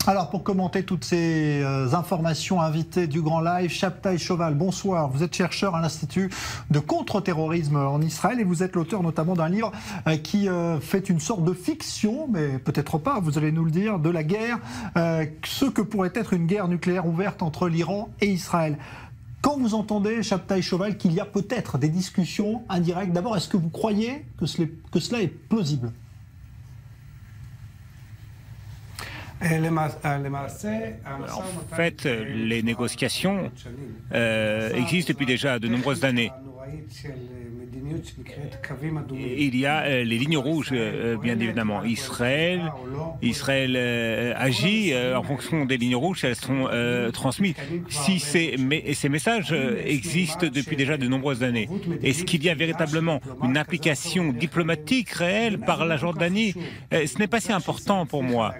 Alors, pour commenter toutes ces informations, invité du Grand Live, Shabtai Shoval, bonsoir. Vous êtes chercheur à l'Institut de contre-terrorisme en Israël et vous êtes l'auteur notamment d'un livre qui fait une sorte de fiction, mais peut-être pas, vous allez nous le dire, de la guerre, ce que pourrait être une guerre nucléaire ouverte entre l'Iran et Israël. Quand vous entendez, Shabtai Shoval, qu'il y a peut-être des discussions indirectes, d'abord, est-ce que vous croyez que cela est plausible ? En fait, les négociations existent depuis déjà de nombreuses années. Il y a les lignes rouges, bien évidemment. Israël agit en fonction des lignes rouges, elles sont transmises. Si ces messages existent depuis déjà de nombreuses années, est-ce qu'il y a véritablement une application diplomatique réelle par la Jordanie? Ce n'est pas si important pour moi,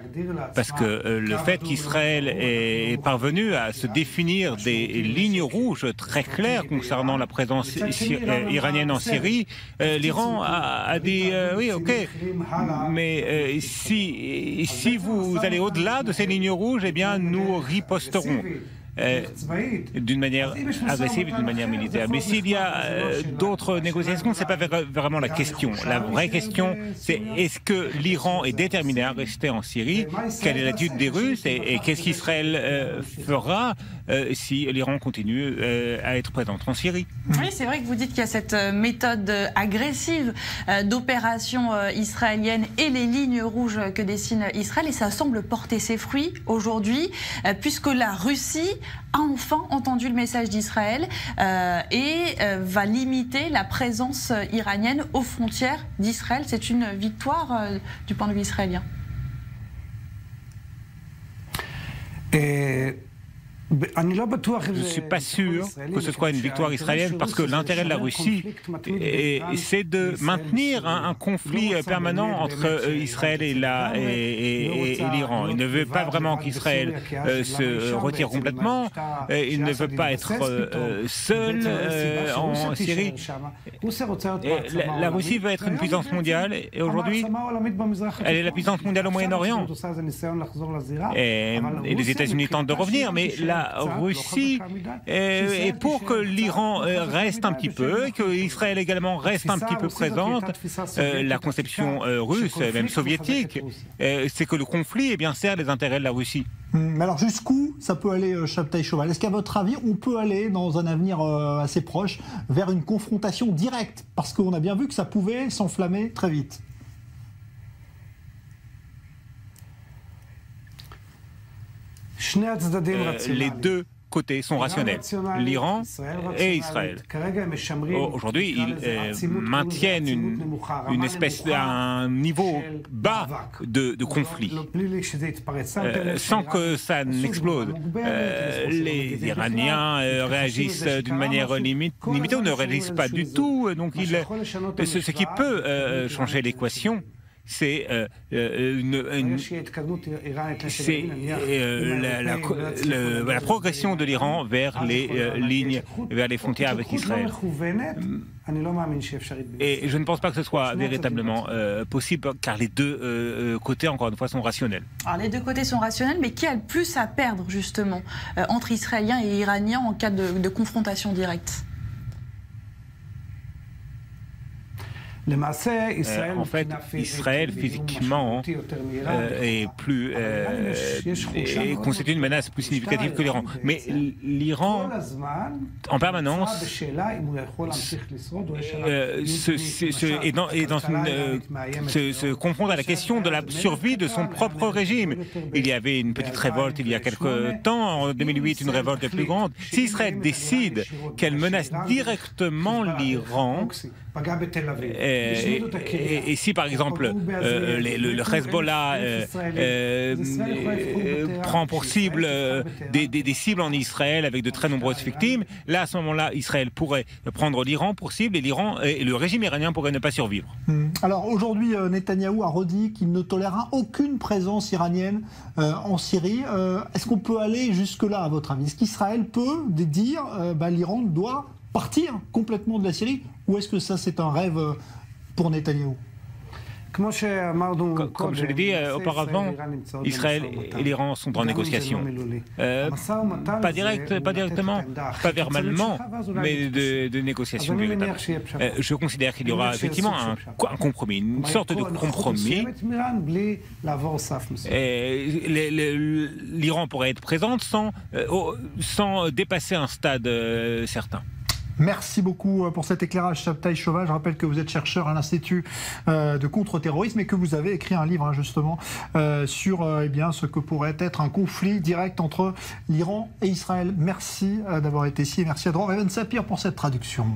parce que le fait qu'Israël est parvenu à se définir des lignes rouges très claires concernant la présence iranienne en Syrie, l'Iran a dit oui, ok, mais si vous allez au-delà de ces lignes rouges, eh bien nous riposterons. D'une manière agressive et d'une manière militaire. Mais s'il y a d'autres négociations, ce n'est pas vraiment la question. La vraie question, c'est est-ce que l'Iran est déterminé à rester en Syrie? Quelle est l'attitude des Russes? Et qu'est-ce qu'Israël fera si l'Iran continue à être présent en Syrie? Oui, c'est vrai que vous dites qu'il y a cette méthode agressive d'opération israélienne et les lignes rouges que dessine Israël, et ça semble porter ses fruits aujourd'hui, puisque la Russie a enfin entendu le message d'Israël et va limiter la présence iranienne aux frontières d'Israël. C'est une victoire du point de vue israélien. Je ne suis pas sûr que ce soit une victoire israélienne parce que l'intérêt de la Russie, c'est de maintenir un conflit permanent entre Israël et l'Iran. Il ne veut pas vraiment qu'Israël se retire complètement. Il ne veut pas être seul en Syrie. La Russie veut être une puissance mondiale et aujourd'hui, elle est la puissance mondiale au Moyen-Orient. Et les États-Unis tentent de revenir, mais la Russie est pour que l'Iran reste un petit peu, et que Israël également reste un petit peu présente. La conception russe, même soviétique, c'est que le conflit sert les intérêts de la Russie. Mais alors jusqu'où ça peut aller, Shabtai Shoval? Est-ce qu'à votre avis, on peut aller dans un avenir assez proche vers une confrontation directe? Parce qu'on a bien vu que ça pouvait s'enflammer très vite. Les deux côtés sont rationnels, l'Iran et Israël. Aujourd'hui, ils maintiennent une espèce d'un niveau bas de conflit, sans que ça n'explose. Les Iraniens réagissent d'une manière limitée ou ne réagissent pas du tout. Donc, ce qui peut changer l'équation, c'est la progression de l'Iran vers les lignes, vers les frontières avec Israël. Et je ne pense pas que ce soit véritablement possible, car les deux côtés, encore une fois, sont rationnels. Alors, les deux côtés sont rationnels, mais qui a le plus à perdre, justement, entre Israéliens et Iraniens en cas de confrontation directe? En fait, Israël physiquement constitue une menace plus significative que l'Iran. Mais l'Iran, en permanence, se confronte à la question de la survie de son propre régime. Il y avait une petite révolte il y a quelque temps, en 2008, une révolte plus grande. Si Israël décide qu'elle menace directement l'Iran, et si par exemple le Hezbollah prend pour cible des cibles en Israël avec de très nombreuses victimes, là à ce moment-là Israël pourrait prendre l'Iran pour cible et le régime iranien pourrait ne pas survivre. Alors aujourd'hui Netanyahou a redit qu'il ne tolérera aucune présence iranienne en Syrie. Est-ce qu'on peut aller jusque-là à votre avis? Est-ce qu'Israël peut dire l'Iran doit partir complètement de la Syrie, ou est-ce que ça c'est un rêve pour Netanyahou? Comme je l'ai dit auparavant, Israël et l'Iran sont en négociation. Pas directement, pas verbalement, mais de négociations véritables. Je considère qu'il y aura effectivement un compromis, une sorte de compromis. L'Iran pourrait être présente sans dépasser un stade certain. Merci beaucoup pour cet éclairage, Shabtai Shoval. Je rappelle que vous êtes chercheur à l'Institut de contre-terrorisme et que vous avez écrit un livre justement sur ce que pourrait être un conflit direct entre l'Iran et Israël. Merci d'avoir été ici et merci à Dror Even Sapir pour cette traduction.